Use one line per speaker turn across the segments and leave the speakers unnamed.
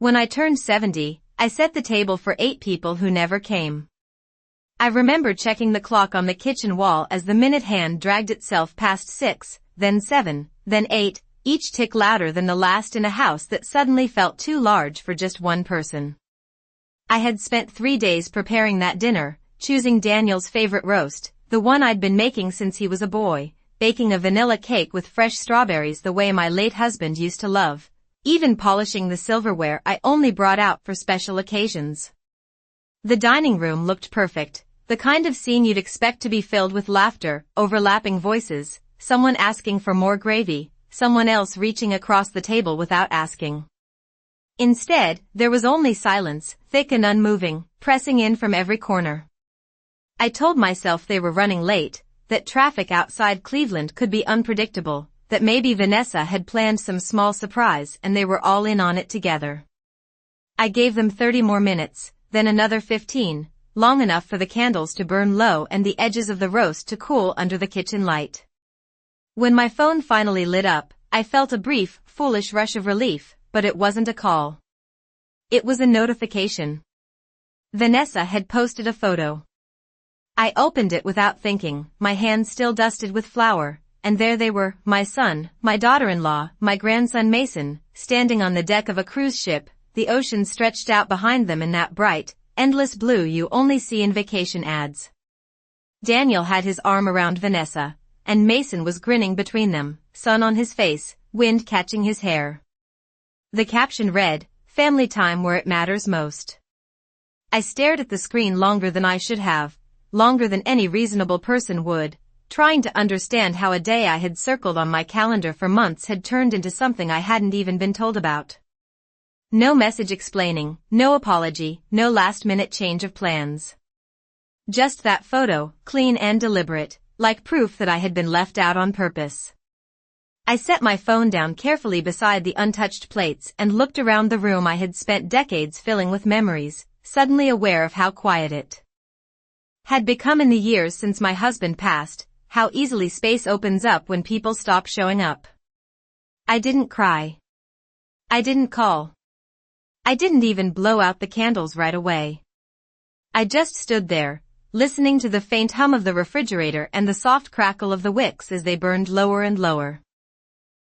When I turned 70, I set the table for 8 people who never came. I remember checking the clock on the kitchen wall as the minute hand dragged itself past 6, then 7, then 8, each tick louder than the last in a house that suddenly felt too large for just one person. I had spent 3 days preparing that dinner, choosing Daniel's favorite roast, the one I'd been making since he was a boy, baking a vanilla cake with fresh strawberries the way my late husband used to love, even polishing the silverware I only brought out for special occasions. The dining room looked perfect, the kind of scene you'd expect to be filled with laughter, overlapping voices, someone asking for more gravy, someone else reaching across the table without asking. Instead, there was only silence, thick and unmoving, pressing in from every corner. I told myself they were running late, that traffic outside Cleveland could be unpredictable, that maybe Vanessa had planned some small surprise and they were all in on it together. I gave them 30 more minutes, then another 15, long enough for the candles to burn low and the edges of the roast to cool under the kitchen light. When my phone finally lit up, I felt a brief, foolish rush of relief, but it wasn't a call. It was a notification. Vanessa had posted a photo. I opened it without thinking, my hands still dusted with flour, and there they were, my son, my daughter-in-law, my grandson Mason, standing on the deck of a cruise ship, the ocean stretched out behind them in that bright, endless blue you only see in vacation ads. Daniel had his arm around Vanessa, and Mason was grinning between them, sun on his face, wind catching his hair. The caption read, "Family time where it matters most." I stared at the screen longer than I should have, longer than any reasonable person would, trying to understand how a day I had circled on my calendar for months had turned into something I hadn't even been told about. No message explaining, no apology, no last-minute change of plans. Just that photo, clean and deliberate, like proof that I had been left out on purpose. I set my phone down carefully beside the untouched plates and looked around the room I had spent decades filling with memories, suddenly aware of how quiet it had become in the years since my husband passed, how easily space opens up when people stop showing up. I didn't cry. I didn't call. I didn't even blow out the candles right away. I just stood there, listening to the faint hum of the refrigerator and the soft crackle of the wicks as they burned lower and lower.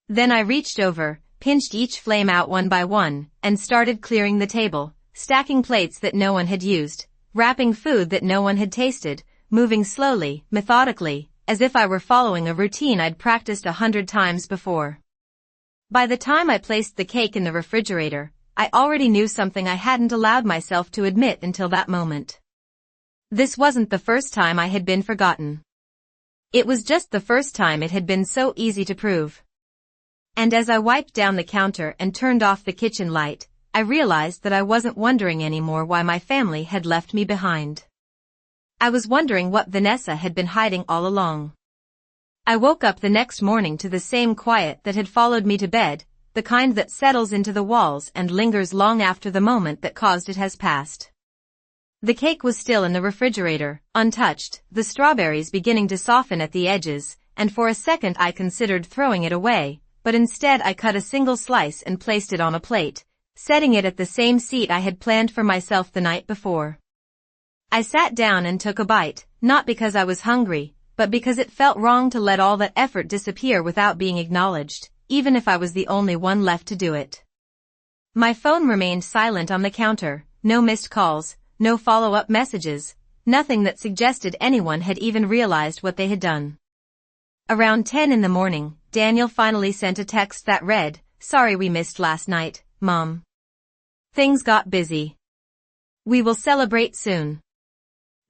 Then I reached over, pinched each flame out one by one, and started clearing the table, stacking plates that no one had used, wrapping food that no one had tasted, moving slowly, methodically, as if I were following a routine I'd practiced 100 times before. By the time I placed the cake in the refrigerator, I already knew something I hadn't allowed myself to admit until that moment. This wasn't the first time I had been forgotten. It was just the first time it had been so easy to prove. And as I wiped down the counter and turned off the kitchen light, I realized that I wasn't wondering anymore why my family had left me behind. I was wondering what Vanessa had been hiding all along. I woke up the next morning to the same quiet that had followed me to bed, the kind that settles into the walls and lingers long after the moment that caused it has passed. The cake was still in the refrigerator, untouched, the strawberries beginning to soften at the edges, and for a second I considered throwing it away, but instead I cut a single slice and placed it on a plate, setting it at the same seat I had planned for myself the night before. I sat down and took a bite, not because I was hungry, but because it felt wrong to let all that effort disappear without being acknowledged, even if I was the only one left to do it. My phone remained silent on the counter, no missed calls, no follow-up messages, nothing that suggested anyone had even realized what they had done. Around 10 in the morning, Daniel finally sent a text that read, "Sorry we missed last night, Mom. Things got busy. We will celebrate soon."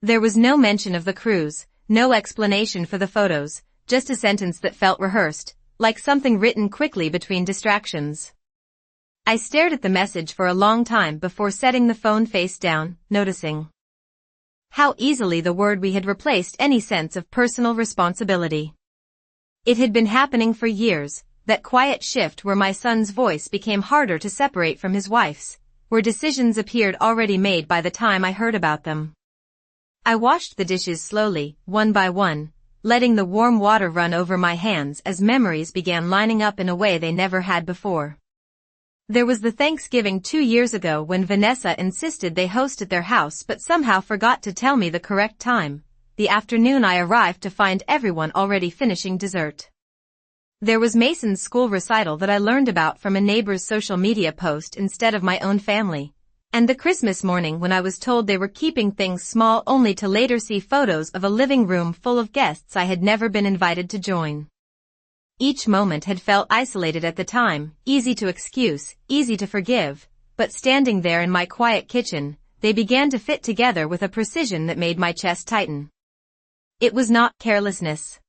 There was no mention of the cruise, no explanation for the photos, just a sentence that felt rehearsed, like something written quickly between distractions. I stared at the message for a long time before setting the phone face down, noticing how easily the word "we" had replaced any sense of personal responsibility. It had been happening for years, that quiet shift where my son's voice became harder to separate from his wife's, where decisions appeared already made by the time I heard about them. I washed the dishes slowly, one by one, letting the warm water run over my hands as memories began lining up in a way they never had before. There was the Thanksgiving 2 years ago when Vanessa insisted they host at their house but somehow forgot to tell me the correct time, the afternoon I arrived to find everyone already finishing dessert. There was Mason's school recital that I learned about from a neighbor's social media post instead of my own family, and the Christmas morning when I was told they were keeping things small only to later see photos of a living room full of guests I had never been invited to join. Each moment had felt isolated at the time, easy to excuse, easy to forgive, but standing there in my quiet kitchen, they began to fit together with a precision that made my chest tighten. It was not carelessness.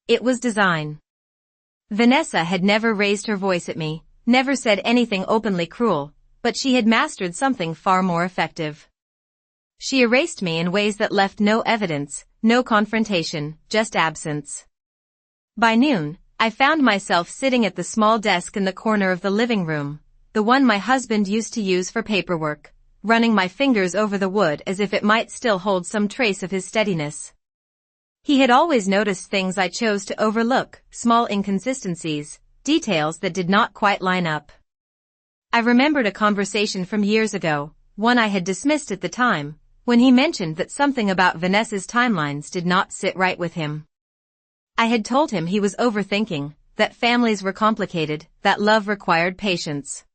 It was design. Vanessa had never raised her voice at me, never said anything openly cruel, but she had mastered something far more effective. She erased me in ways that left no evidence, no confrontation, just absence. By noon, I found myself sitting at the small desk in the corner of the living room, the one my husband used to use for paperwork, running my fingers over the wood as if it might still hold some trace of his steadiness. He had always noticed things I chose to overlook, small inconsistencies, details that did not quite line up. I remembered a conversation from years ago, one I had dismissed at the time, when he mentioned that something about Vanessa's timelines did not sit right with him. I had told him he was overthinking, that families were complicated, that love required patience.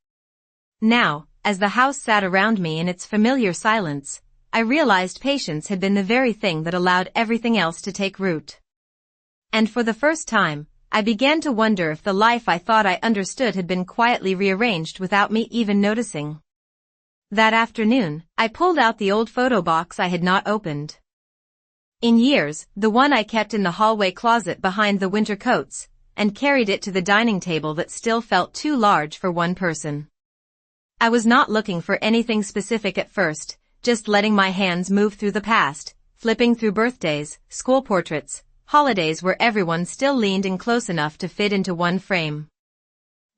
Now, as the house sat around me in its familiar silence, I realized patience had been the very thing that allowed everything else to take root. And for the first time, I began to wonder if the life I thought I understood had been quietly rearranged without me even noticing. That afternoon, I pulled out the old photo box I had not opened in years, the one I kept in the hallway closet behind the winter coats, and carried it to the dining table that still felt too large for one person. I was not looking for anything specific at first, just letting my hands move through the past, flipping through birthdays, school portraits, holidays where everyone still leaned in close enough to fit into one frame.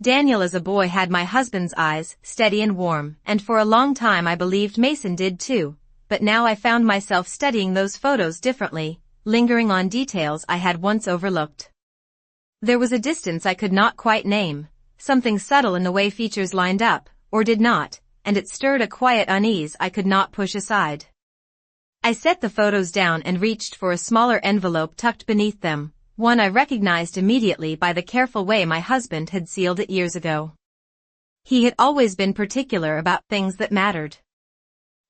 Daniel as a boy had my husband's eyes, steady and warm, and for a long time I believed Mason did too, but now I found myself studying those photos differently, lingering on details I had once overlooked. There was a distance I could not quite name, something subtle in the way features lined up, or did not, and it stirred a quiet unease I could not push aside. I set the photos down and reached for a smaller envelope tucked beneath them, one I recognized immediately by the careful way my husband had sealed it years ago. He had always been particular about things that mattered.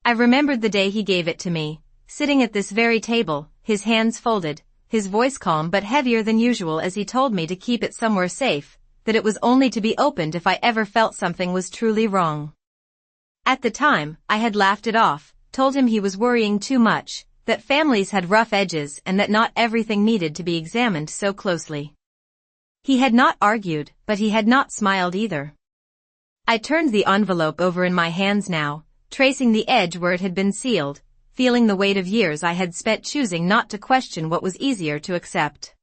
I remembered the day he gave it to me, sitting at this very table, his hands folded, his voice calm but heavier than usual as he told me to keep it somewhere safe, that it was only to be opened if I ever felt something was truly wrong. At the time, I had laughed it off, told him he was worrying too much, that families had rough edges and that not everything needed to be examined so closely. He had not argued, but he had not smiled either. I turned the envelope over in my hands now, tracing the edge where it had been sealed, feeling the weight of years I had spent choosing not to question what was easier to accept.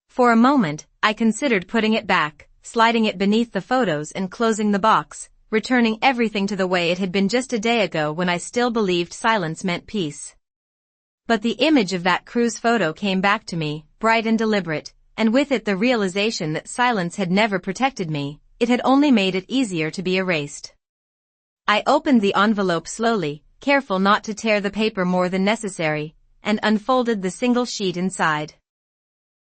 For a moment, I considered putting it back, sliding it beneath the photos and closing the box, returning everything to the way it had been just a day ago when I still believed silence meant peace. But the image of that cruise photo came back to me, bright and deliberate, and with it the realization that silence had never protected me, it had only made it easier to be erased. I opened the envelope slowly, careful not to tear the paper more than necessary, and unfolded the single sheet inside.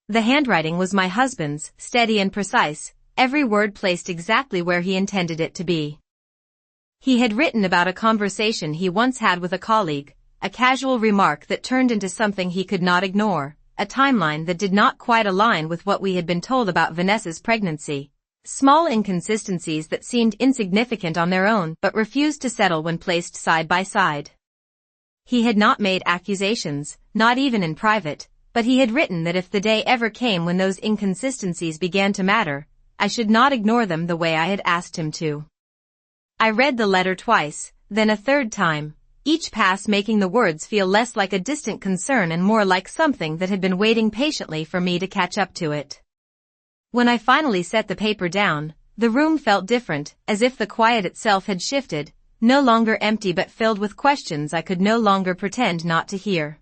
The handwriting was my husband's, steady and precise, every word placed exactly where he intended it to be. He had written about a conversation he once had with a colleague, a casual remark that turned into something he could not ignore, a timeline that did not quite align with what we had been told about Vanessa's pregnancy. Small inconsistencies that seemed insignificant on their own but refused to settle when placed side by side. He had not made accusations, not even in private, but he had written that if the day ever came when those inconsistencies began to matter, I should not ignore them the way I had asked him to. I read the letter twice, then a third time, each pass making the words feel less like a distant concern and more like something that had been waiting patiently for me to catch up to it. When I finally set the paper down, the room felt different, as if the quiet itself had shifted, no longer empty but filled with questions I could no longer pretend not to hear.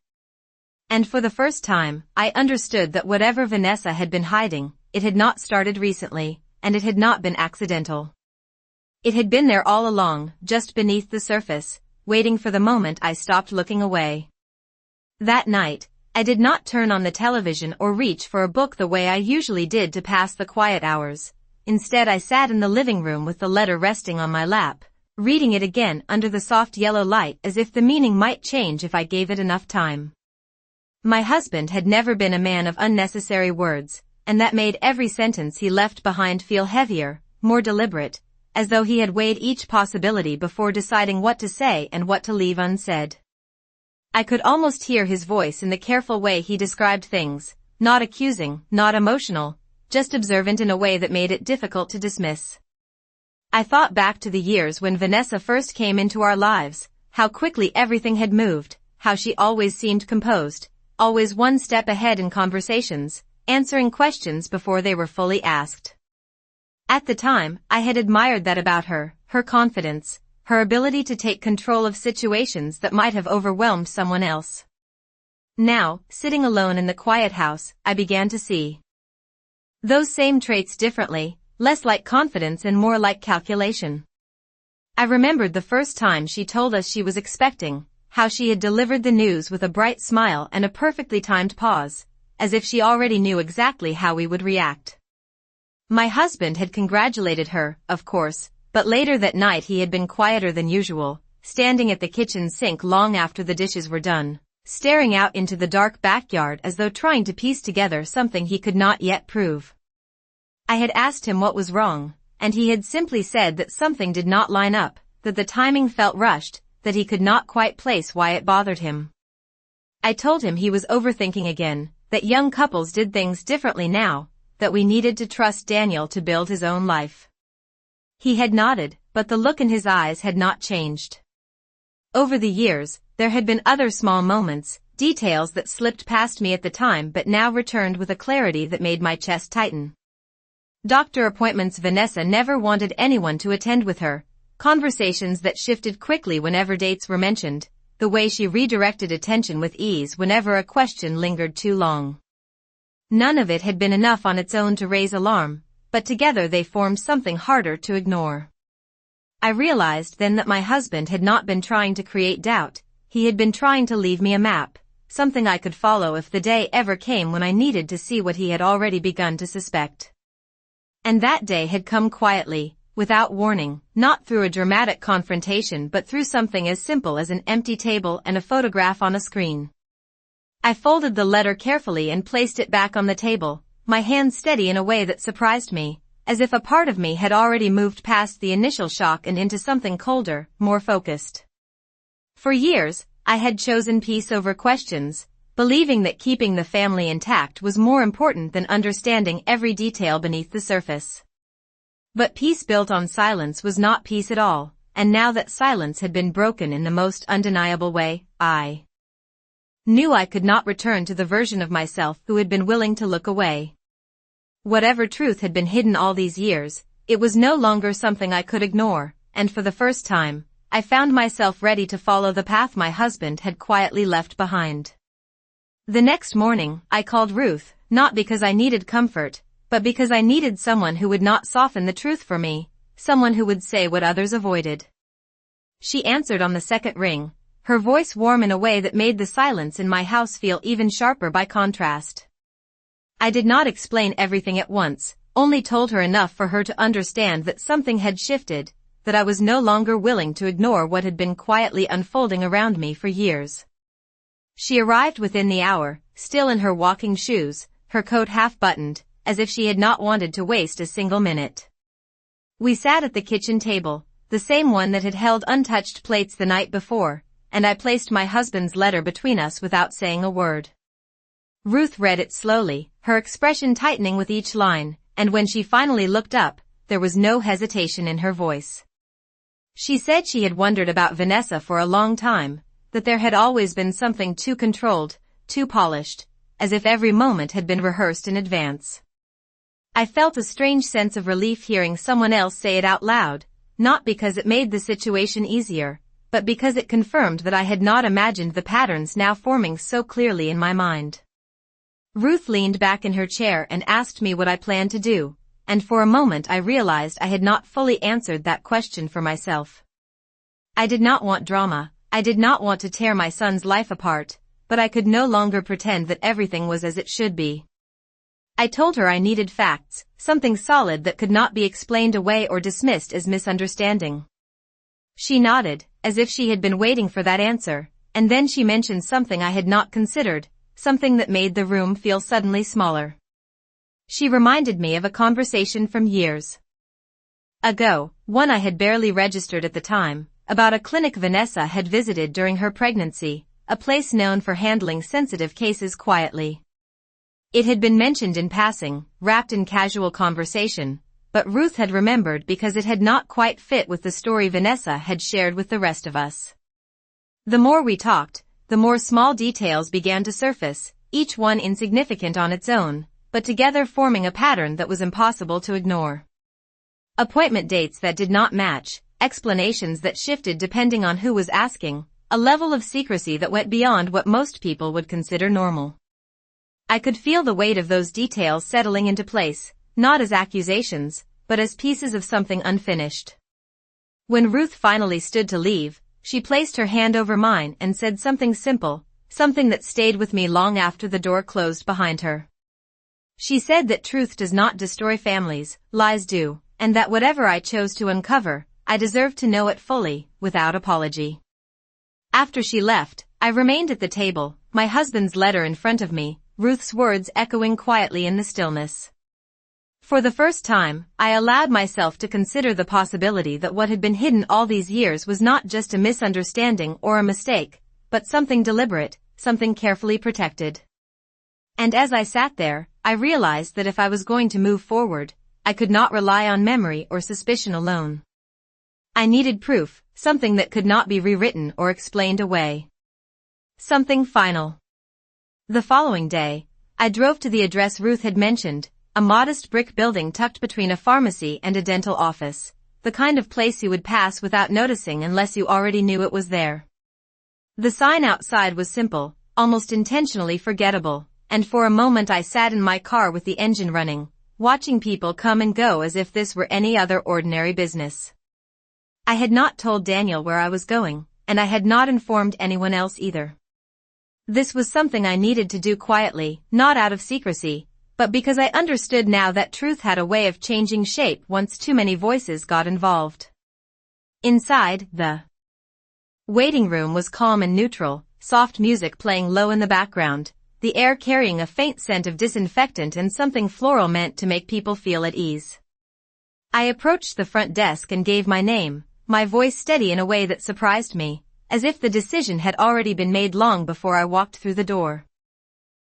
And for the first time, I understood that whatever Vanessa had been hiding, it had not started recently, and it had not been accidental. It had been there all along, just beneath the surface, waiting for the moment I stopped looking away. That night, I did not turn on the television or reach for a book the way I usually did to pass the quiet hours. Instead, I sat in the living room with the letter resting on my lap, reading it again under the soft yellow light as if the meaning might change if I gave it enough time. My husband had never been a man of unnecessary words, and that made every sentence he left behind feel heavier, more deliberate, as though he had weighed each possibility before deciding what to say and what to leave unsaid. I could almost hear his voice in the careful way he described things, not accusing, not emotional, just observant in a way that made it difficult to dismiss. I thought back to the years when Vanessa first came into our lives, how quickly everything had moved, how she always seemed composed, always one step ahead in conversations, answering questions before they were fully asked. At the time, I had admired that about her, her confidence, her ability to take control of situations that might have overwhelmed someone else. Now, sitting alone in the quiet house, I began to see those same traits differently, less like confidence and more like calculation. I remembered the first time she told us she was expecting, how she had delivered the news with a bright smile and a perfectly timed pause, as if she already knew exactly how we would react. My husband had congratulated her, of course, but later that night he had been quieter than usual, standing at the kitchen sink long after the dishes were done, staring out into the dark backyard as though trying to piece together something he could not yet prove. I had asked him what was wrong, and he had simply said that something did not line up, that the timing felt rushed, that he could not quite place why it bothered him. I told him he was overthinking again, that young couples did things differently now, that we needed to trust Daniel to build his own life. He had nodded, but the look in his eyes had not changed. Over the years, there had been other small moments, details that slipped past me at the time but now returned with a clarity that made my chest tighten. Doctor appointments. Vanessa never wanted anyone to attend with her, conversations that shifted quickly whenever dates were mentioned, the way she redirected attention with ease whenever a question lingered too long. None of it had been enough on its own to raise alarm, but together they formed something harder to ignore. I realized then that my husband had not been trying to create doubt, he had been trying to leave me a map, something I could follow if the day ever came when I needed to see what he had already begun to suspect. And that day had come quietly, without warning, not through a dramatic confrontation but through something as simple as an empty table and a photograph on a screen. I folded the letter carefully and placed it back on the table, my hand steady in a way that surprised me, as if a part of me had already moved past the initial shock and into something colder, more focused. For years, I had chosen peace over questions, believing that keeping the family intact was more important than understanding every detail beneath the surface. But peace built on silence was not peace at all, and now that silence had been broken in the most undeniable way, I knew I could not return to the version of myself who had been willing to look away. Whatever truth had been hidden all these years, it was no longer something I could ignore, and for the first time, I found myself ready to follow the path my husband had quietly left behind. The next morning, I called Ruth, not because I needed comfort, but because I needed someone who would not soften the truth for me, someone who would say what others avoided. She answered on the second ring, her voice warm in a way that made the silence in my house feel even sharper by contrast. I did not explain everything at once, only told her enough for her to understand that something had shifted, that I was no longer willing to ignore what had been quietly unfolding around me for years. She arrived within the hour, still in her walking shoes, her coat half buttoned, as if she had not wanted to waste a single minute. We sat at the kitchen table, the same one that had held untouched plates the night before, and I placed my husband's letter between us without saying a word. Ruth read it slowly, her expression tightening with each line, and when she finally looked up, there was no hesitation in her voice. She said she had wondered about Vanessa for a long time, that there had always been something too controlled, too polished, as if every moment had been rehearsed in advance. I felt a strange sense of relief hearing someone else say it out loud, not because it made the situation easier, but because it confirmed that I had not imagined the patterns now forming so clearly in my mind. Ruth leaned back in her chair and asked me what I planned to do, and for a moment I realized I had not fully answered that question for myself. I did not want drama, I did not want to tear my son's life apart, but I could no longer pretend that everything was as it should be. I told her I needed facts, something solid that could not be explained away or dismissed as misunderstanding. She nodded, as if she had been waiting for that answer, and then she mentioned something I had not considered, something that made the room feel suddenly smaller. She reminded me of a conversation from years ago, one I had barely registered at the time, about a clinic Vanessa had visited during her pregnancy, a place known for handling sensitive cases quietly. It had been mentioned in passing, wrapped in casual conversation, but Ruth had remembered because it had not quite fit with the story Vanessa had shared with the rest of us. The more we talked, the more small details began to surface, each one insignificant on its own, but together forming a pattern that was impossible to ignore. Appointment dates that did not match, explanations that shifted depending on who was asking, a level of secrecy that went beyond what most people would consider normal. I could feel the weight of those details settling into place, not as accusations, but as pieces of something unfinished. When Ruth finally stood to leave, she placed her hand over mine and said something simple, something that stayed with me long after the door closed behind her. She said that truth does not destroy families, lies do, and that whatever I chose to uncover, I deserved to know it fully, without apology. After she left, I remained at the table, my husband's letter in front of me, Ruth's words echoing quietly in the stillness. For the first time, I allowed myself to consider the possibility that what had been hidden all these years was not just a misunderstanding or a mistake, but something deliberate, something carefully protected. And as I sat there, I realized that if I was going to move forward, I could not rely on memory or suspicion alone. I needed proof, something that could not be rewritten or explained away. Something final. The following day, I drove to the address Ruth had mentioned, a modest brick building tucked between a pharmacy and a dental office, the kind of place you would pass without noticing unless you already knew it was there. The sign outside was simple, almost intentionally forgettable, and for a moment I sat in my car with the engine running, watching people come and go as if this were any other ordinary business. I had not told Daniel where I was going, and I had not informed anyone else either. This was something I needed to do quietly, not out of secrecy, but because I understood now that truth had a way of changing shape once too many voices got involved. Inside, the waiting room was calm and neutral, soft music playing low in the background, the air carrying a faint scent of disinfectant and something floral meant to make people feel at ease. I approached the front desk and gave my name, my voice steady in a way that surprised me, as if the decision had already been made long before I walked through the door.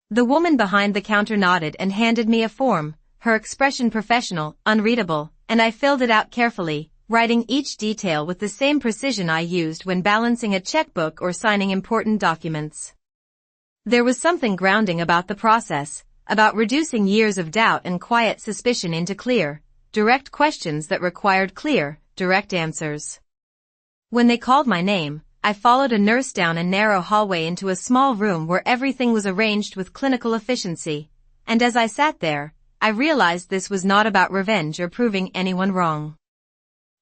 The woman behind the counter nodded and handed me a form, her expression professional, unreadable, and I filled it out carefully, writing each detail with the same precision I used when balancing a checkbook or signing important documents. There was something grounding about the process, about reducing years of doubt and quiet suspicion into clear, direct questions that required clear, direct answers. When they called my name, I followed a nurse down a narrow hallway into a small room where everything was arranged with clinical efficiency, and as I sat there, I realized this was not about revenge or proving anyone wrong.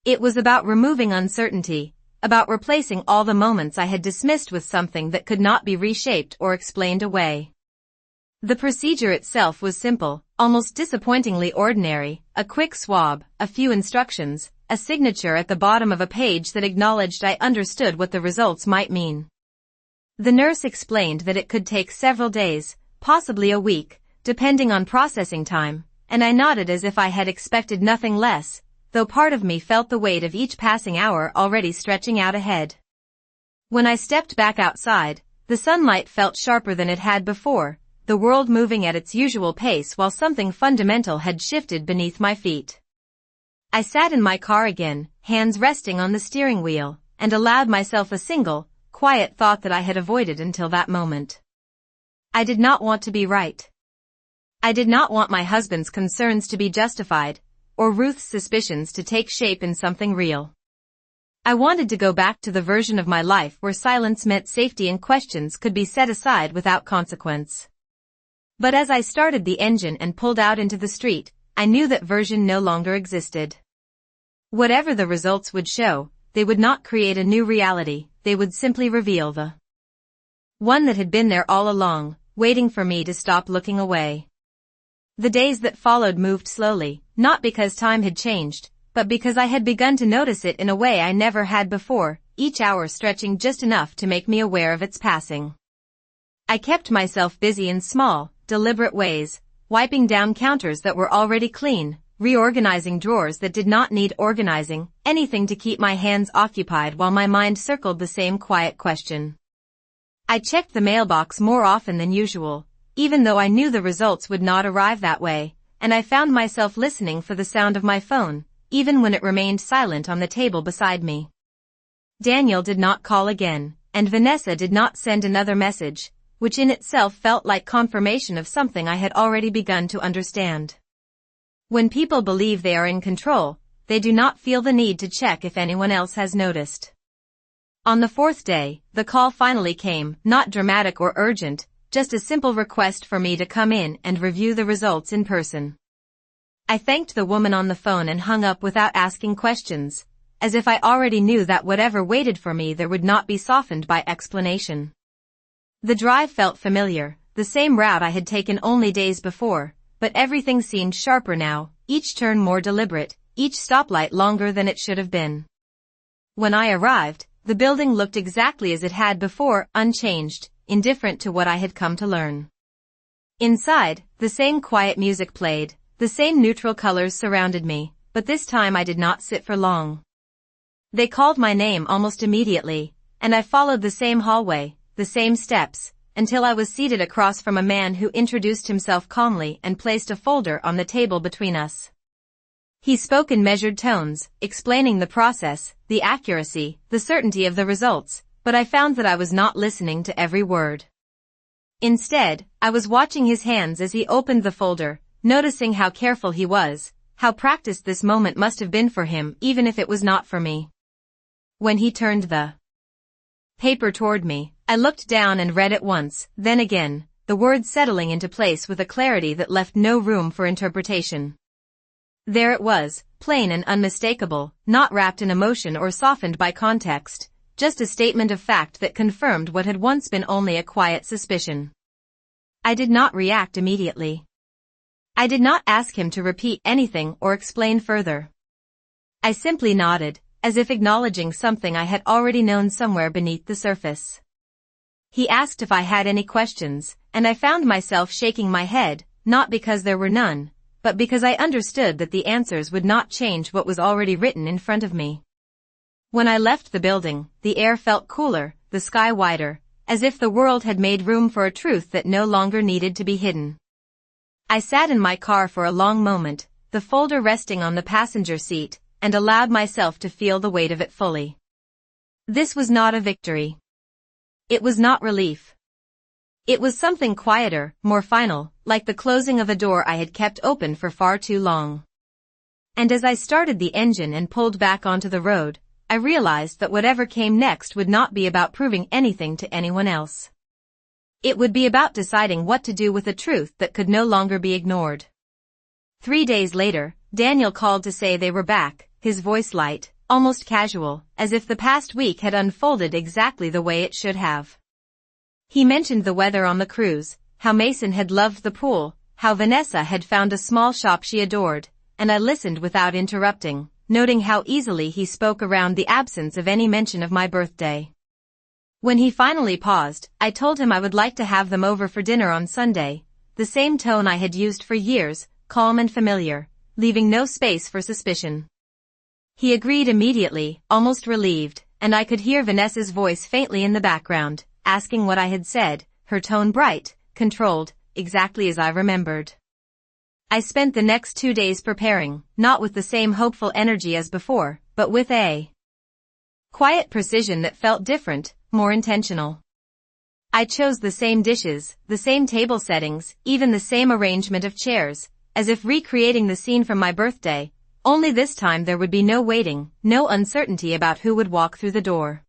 It was about removing uncertainty, about replacing all the moments I had dismissed with something that could not be reshaped or explained away. The procedure itself was simple, almost disappointingly ordinary, a quick swab, a few instructions, a signature at the bottom of a page that acknowledged I understood what the results might mean. The nurse explained that it could take several days, possibly a week, depending on processing time, and I nodded as if I had expected nothing less, though part of me felt the weight of each passing hour already stretching out ahead. When I stepped back outside, the sunlight felt sharper than it had before, the world moving at its usual pace while something fundamental had shifted beneath my feet. I sat in my car again, hands resting on the steering wheel, and allowed myself a single, quiet thought that I had avoided until that moment. I did not want to be right. I did not want my husband's concerns to be justified, or Ruth's suspicions to take shape in something real. I wanted to go back to the version of my life where silence meant safety and questions could be set aside without consequence. But as I started the engine and pulled out into the street, I knew that version no longer existed. Whatever the results would show, they would not create a new reality, they would simply reveal the one that had been there all along, waiting for me to stop looking away. The days that followed moved slowly, not because time had changed, but because I had begun to notice it in a way I never had before, each hour stretching just enough to make me aware of its passing. I kept myself busy in small, deliberate ways, wiping down counters that were already clean, reorganizing drawers that did not need organizing, anything to keep my hands occupied while my mind circled the same quiet question. I checked the mailbox more often than usual, even though I knew the results would not arrive that way, and I found myself listening for the sound of my phone, even when it remained silent on the table beside me. Daniel did not call again, and Vanessa did not send another message, which in itself felt like confirmation of something I had already begun to understand. When people believe they are in control, they do not feel the need to check if anyone else has noticed. On the fourth day, the call finally came, not dramatic or urgent, just a simple request for me to come in and review the results in person. I thanked the woman on the phone and hung up without asking questions, as if I already knew that whatever waited for me there would not be softened by explanation. The drive felt familiar, the same route I had taken only days before, but everything seemed sharper now, each turn more deliberate, each stoplight longer than it should have been. When I arrived, the building looked exactly as it had before, unchanged, indifferent to what I had come to learn. Inside, the same quiet music played, the same neutral colors surrounded me, but this time I did not sit for long. They called my name almost immediately, and I followed the same hallway, the same steps, until I was seated across from a man who introduced himself calmly and placed a folder on the table between us. He spoke in measured tones, explaining the process, the accuracy, the certainty of the results, but I found that I was not listening to every word. Instead, I was watching his hands as he opened the folder, noticing how careful he was, how practiced this moment must have been for him even if it was not for me. When he turned the paper toward me, I looked down and read it once, then again, the words settling into place with a clarity that left no room for interpretation. There it was, plain and unmistakable, not wrapped in emotion or softened by context, just a statement of fact that confirmed what had once been only a quiet suspicion. I did not react immediately. I did not ask him to repeat anything or explain further. I simply nodded, as if acknowledging something I had already known somewhere beneath the surface. He asked if I had any questions, and I found myself shaking my head, not because there were none, but because I understood that the answers would not change what was already written in front of me. When I left the building, the air felt cooler, the sky wider, as if the world had made room for a truth that no longer needed to be hidden. I sat in my car for a long moment, the folder resting on the passenger seat, and allowed myself to feel the weight of it fully. This was not a victory. It was not relief. It was something quieter, more final, like the closing of a door I had kept open for far too long. And as I started the engine and pulled back onto the road, I realized that whatever came next would not be about proving anything to anyone else. It would be about deciding what to do with a truth that could no longer be ignored. 3 days later, Daniel called to say they were back, his voice light, almost casual, as if the past week had unfolded exactly the way it should have. He mentioned the weather on the cruise, how Mason had loved the pool, how Vanessa had found a small shop she adored, and I listened without interrupting, noting how easily he spoke around the absence of any mention of my birthday. When he finally paused, I told him I would like to have them over for dinner on Sunday, the same tone I had used for years, calm and familiar, leaving no space for suspicion. He agreed immediately, almost relieved, and I could hear Vanessa's voice faintly in the background, asking what I had said, her tone bright, controlled, exactly as I remembered. I spent the next 2 days preparing, not with the same hopeful energy as before, but with a quiet precision that felt different, more intentional. I chose the same dishes, the same table settings, even the same arrangement of chairs, as if recreating the scene from my birthday, only this time there would be no waiting, no uncertainty about who would walk through the door.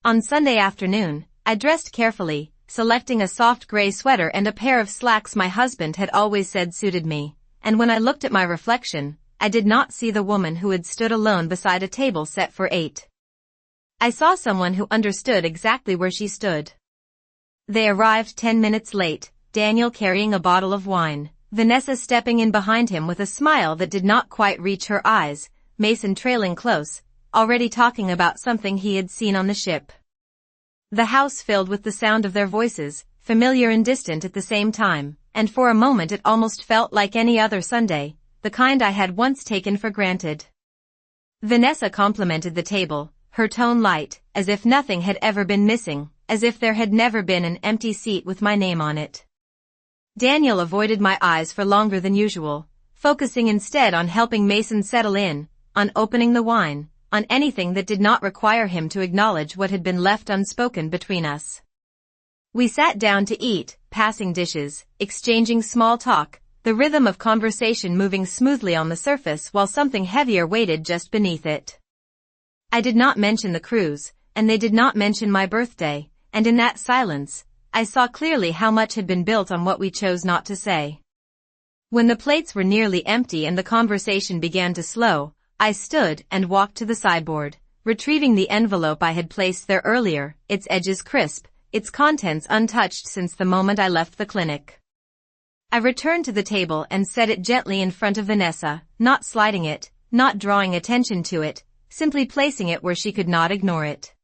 On Sunday afternoon, I dressed carefully, selecting a soft gray sweater and a pair of slacks my husband had always said suited me, and when I looked at my reflection, I did not see the woman who had stood alone beside a table set for 8. I saw someone who understood exactly where she stood. They arrived 10 minutes late, Daniel carrying a bottle of wine, Vanessa stepping in behind him with a smile that did not quite reach her eyes, Mason trailing close, already talking about something he had seen on the ship. The house filled with the sound of their voices, familiar and distant at the same time, and for a moment it almost felt like any other Sunday, the kind I had once taken for granted. Vanessa complimented the table, her tone light, as if nothing had ever been missing, as if there had never been an empty seat with my name on it. Daniel avoided my eyes for longer than usual, focusing instead on helping Mason settle in, on opening the wine, on anything that did not require him to acknowledge what had been left unspoken between us. We sat down to eat, passing dishes, exchanging small talk, the rhythm of conversation moving smoothly on the surface while something heavier waited just beneath it. I did not mention the cruise, and they did not mention my birthday, and in that silence, I saw clearly how much had been built on what we chose not to say. When the plates were nearly empty and the conversation began to slow, I stood and walked to the sideboard, retrieving the envelope I had placed there earlier, its edges crisp, its contents untouched since the moment I left the clinic. I returned to the table and set it gently in front of Vanessa, not sliding it, not drawing attention to it, simply placing it where she could not ignore it.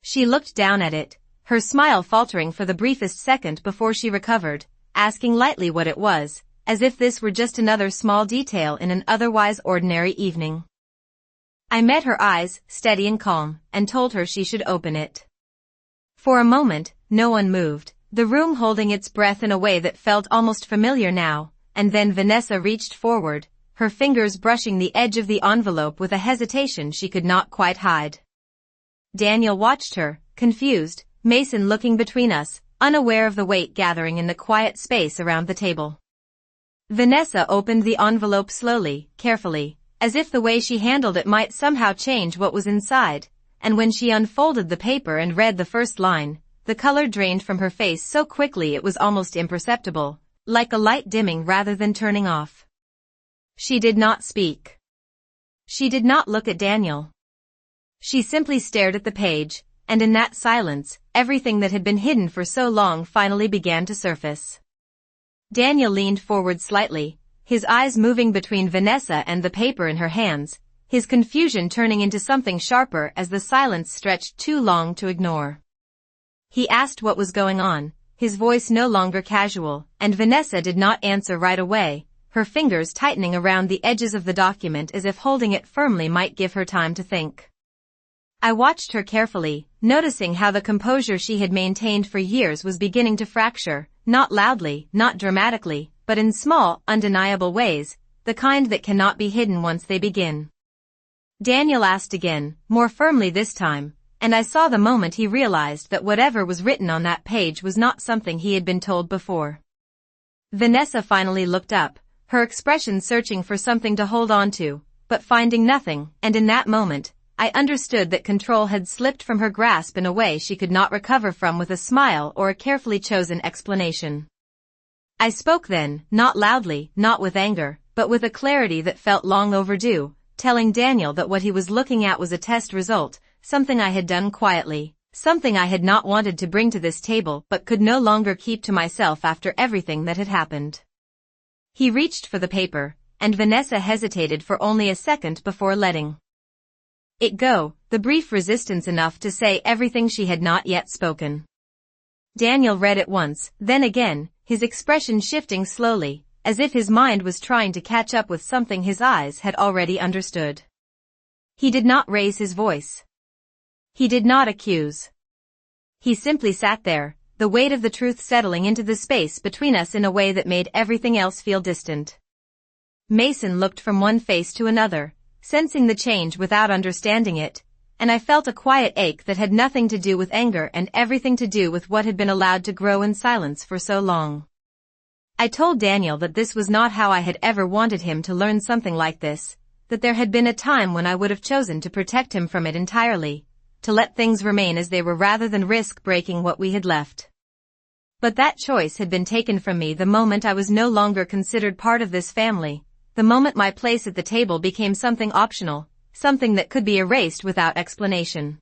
She looked down at it, her smile faltering for the briefest second before she recovered, asking lightly what it was, as if this were just another small detail in an otherwise ordinary evening. I met her eyes, steady and calm, and told her she should open it. For a moment, no one moved, the room holding its breath in a way that felt almost familiar now, and then Vanessa reached forward, her fingers brushing the edge of the envelope with a hesitation she could not quite hide. Daniel watched her, confused, Mason looking between us, unaware of the weight gathering in the quiet space around the table. Vanessa opened the envelope slowly, carefully, as if the way she handled it might somehow change what was inside, and when she unfolded the paper and read the first line, the color drained from her face so quickly it was almost imperceptible, like a light dimming rather than turning off. She did not speak. She did not look at Daniel. She simply stared at the page, and in that silence, everything that had been hidden for so long finally began to surface. Daniel leaned forward slightly, his eyes moving between Vanessa and the paper in her hands, his confusion turning into something sharper as the silence stretched too long to ignore. He asked what was going on, his voice no longer casual, and Vanessa did not answer right away, her fingers tightening around the edges of the document as if holding it firmly might give her time to think. I watched her carefully, noticing how the composure she had maintained for years was beginning to fracture, not loudly, not dramatically, but in small, undeniable ways, the kind that cannot be hidden once they begin. Daniel asked again, more firmly this time, and I saw the moment he realized that whatever was written on that page was not something he had been told before. Vanessa finally looked up, her expression searching for something to hold on to, but finding nothing, and in that moment, I understood that control had slipped from her grasp in a way she could not recover from with a smile or a carefully chosen explanation. I spoke then, not loudly, not with anger, but with a clarity that felt long overdue, telling Daniel that what he was looking at was a test result, something I had done quietly, something I had not wanted to bring to this table but could no longer keep to myself after everything that had happened. He reached for the paper, and Vanessa hesitated for only a second before letting it go, the brief resistance enough to say everything she had not yet spoken. Daniel read it once, then again, his expression shifting slowly, as if his mind was trying to catch up with something his eyes had already understood. He did not raise his voice. He did not accuse. He simply sat there, the weight of the truth settling into the space between us in a way that made everything else feel distant. Mason looked from one face to another, sensing the change without understanding it, and I felt a quiet ache that had nothing to do with anger and everything to do with what had been allowed to grow in silence for so long. I told Daniel that this was not how I had ever wanted him to learn something like this, that there had been a time when I would have chosen to protect him from it entirely, to let things remain as they were rather than risk breaking what we had left. But that choice had been taken from me the moment I was no longer considered part of this family, the moment my place at the table became something optional, something that could be erased without explanation.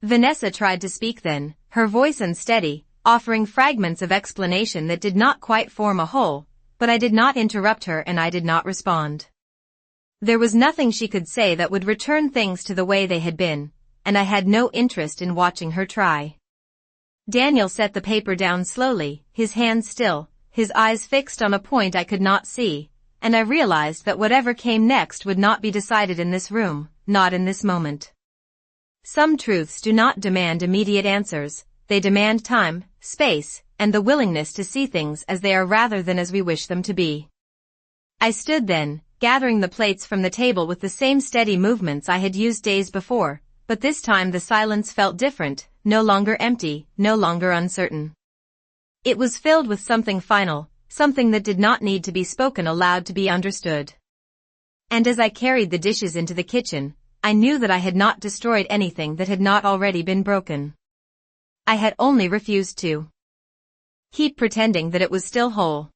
Vanessa tried to speak then, her voice unsteady, offering fragments of explanation that did not quite form a whole, but I did not interrupt her and I did not respond. There was nothing she could say that would return things to the way they had been, and I had no interest in watching her try. Daniel set the paper down slowly, his hands still, his eyes fixed on a point I could not see, and I realized that whatever came next would not be decided in this room, not in this moment. Some truths do not demand immediate answers, they demand time, space, and the willingness to see things as they are rather than as we wish them to be. I stood then, gathering the plates from the table with the same steady movements I had used days before, but this time the silence felt different, no longer empty, no longer uncertain. It was filled with something final, something that did not need to be spoken aloud to be understood. And as I carried the dishes into the kitchen, I knew that I had not destroyed anything that had not already been broken. I had only refused to keep pretending that it was still whole.